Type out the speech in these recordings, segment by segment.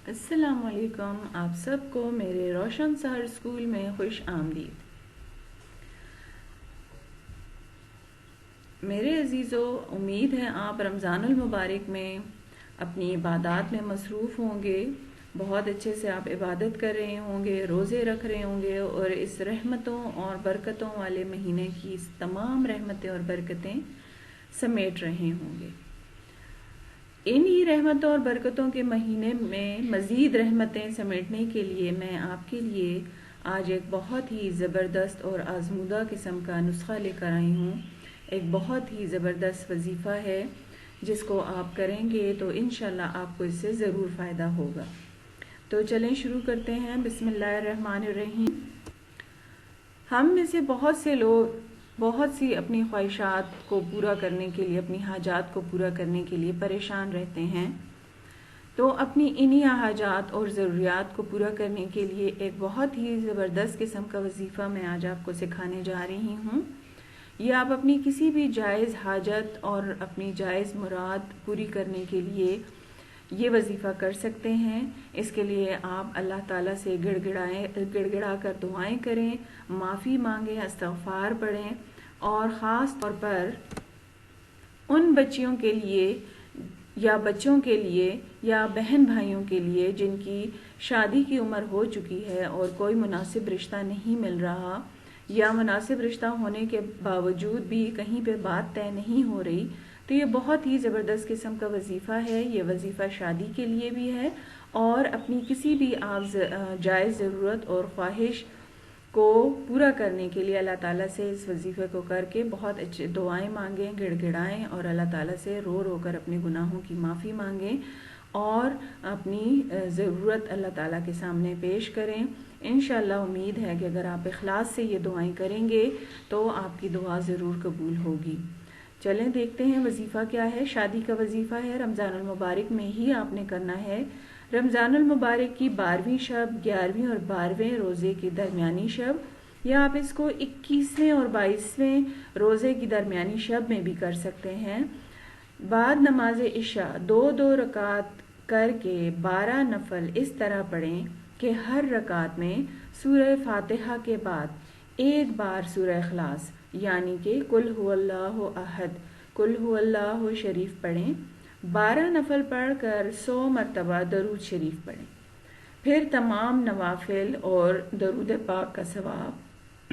السلام علیکم، آپ سب کو میرے روشن سہر اسکول میں خوش آمدید۔ میرے عزیزو، امید ہے آپ رمضان المبارک میں اپنی عبادات میں مصروف ہوں گے، بہت اچھے سے آپ عبادت کر رہے ہوں گے، روزے رکھ رہے ہوں گے اور اس رحمتوں اور برکتوں والے مہینے کی تمام رحمتیں اور برکتیں سمیٹ رہے ہوں گے۔ انہی رحمتوں اور برکتوں کے مہینے میں مزید رحمتیں سمیٹنے کے لیے میں آپ کے لیے آج ایک بہت ہی زبردست اور آزمودہ قسم کا نسخہ لے کر آئی ہوں۔ ایک بہت ہی زبردست وظیفہ ہے جس کو آپ کریں گے تو انشاءاللہ آپ کو اس سے ضرور فائدہ ہوگا۔ تو چلیں شروع کرتے ہیں۔ بسم اللہ الرحمن الرحیم۔ ہم میں سے بہت سے لوگ بہت سی اپنی خواہشات کو پورا کرنے کے لیے، اپنی حاجات کو پورا کرنے کے لیے پریشان رہتے ہیں، تو اپنی انہی حاجات اور ضروریات کو پورا کرنے کے لیے ایک بہت ہی زبردست قسم کا وظیفہ میں آج آپ کو سکھانے جا رہی ہوں۔ یہ آپ اپنی کسی بھی جائز حاجت اور اپنی جائز مراد پوری کرنے کے لیے یہ وظیفہ کر سکتے ہیں۔ اس کے لیے آپ اللہ تعالیٰ سے گڑ گڑا کر دعائیں کریں، معافی مانگیں، استغفار پڑھیں، اور خاص طور پر ان بچیوں کے لیے یا بچوں کے لیے یا بہن بھائیوں کے لیے جن کی شادی کی عمر ہو چکی ہے اور کوئی مناسب رشتہ نہیں مل رہا، یا مناسب رشتہ ہونے کے باوجود بھی کہیں پہ بات طے نہیں ہو رہی، تو یہ بہت ہی زبردست قسم کا وظیفہ ہے۔ یہ وظیفہ شادی کے لیے بھی ہے اور اپنی کسی بھی آپ جائز ضرورت اور خواہش کو پورا کرنے کے لیے اللہ تعالیٰ سے اس وظیفے کو کر کے بہت اچھے دعائیں مانگیں، گڑ گڑائیں، اور اللہ تعالیٰ سے رو رو کر اپنے گناہوں کی معافی مانگیں اور اپنی ضرورت اللہ تعالیٰ کے سامنے پیش کریں۔ انشاءاللہ امید ہے کہ اگر آپ اخلاص سے یہ دعائیں کریں گے تو آپ کی دعا ضرور قبول ہوگی۔ چلیں دیکھتے ہیں وظیفہ کیا ہے۔ شادی کا وظیفہ ہے، رمضان المبارک میں ہی آپ نے کرنا ہے۔ رمضان المبارک کی 12ویں شب، 11ویں اور 12ویں روزے کی درمیانی شب، یا آپ اس کو 21ویں اور 22ویں روزے کی درمیانی شب میں بھی کر سکتے ہیں۔ بعد نماز عشاء 2 رکعت کر کے 12 نفل اس طرح پڑھیں کہ ہر رکعت میں سورہ فاتحہ کے بعد ایک بار سورہ اخلاص یعنی کہ قل هو اللہ احد، قل هو اللہ شریف پڑھیں۔ 12 نفل پڑھ کر 100 مرتبہ درود شریف پڑھیں۔ پھر تمام نوافل اور درود پاک کا ثواب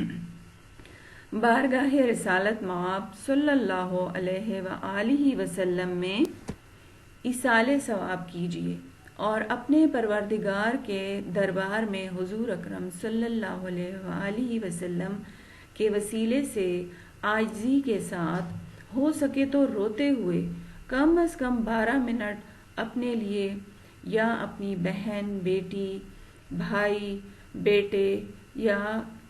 بارگاہ رسالت مآب صلی اللہ علیہ وآلہ وسلم میں ایصال ثواب کیجیے، اور اپنے پروردگار کے دربار میں حضور اکرم صلی اللہ علیہ وآلہ وسلم کے وسیلے سے عاجزی کے ساتھ، ہو سکے تو روتے ہوئے، کم از کم 12 منٹ اپنے لیے یا اپنی بہن، بیٹی، بھائی، بیٹے یا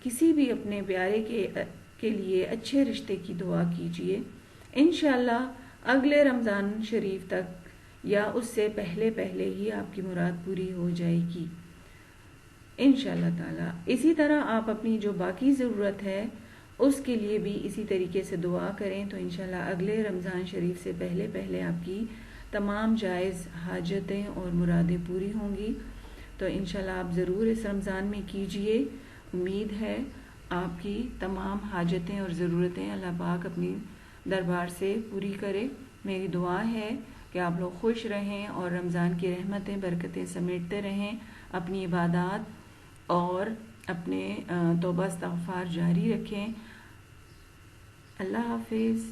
کسی بھی اپنے پیارے کے لیے اچھے رشتے کی دعا کیجیے۔ انشاءاللہ اگلے رمضان شریف تک یا اس سے پہلے ہی آپ کی مراد پوری ہو جائے گی انشاءاللہ تعالی۔ اسی طرح آپ اپنی جو باقی ضرورت ہے اس کے لیے بھی اسی طریقے سے دعا کریں تو انشاءاللہ اگلے رمضان شریف سے پہلے آپ کی تمام جائز حاجتیں اور مرادیں پوری ہوں گی۔ تو انشاءاللہ آپ ضرور اس رمضان میں کیجئے۔ امید ہے آپ کی تمام حاجتیں اور ضرورتیں اللہ پاک اپنی دربار سے پوری کرے۔ میری دعا ہے کہ آپ لوگ خوش رہیں اور رمضان کی رحمتیں برکتیں سمیٹتے رہیں، اپنی عبادات اور اپنے توبہ استغفار جاری رکھیں۔ اللہ حافظ۔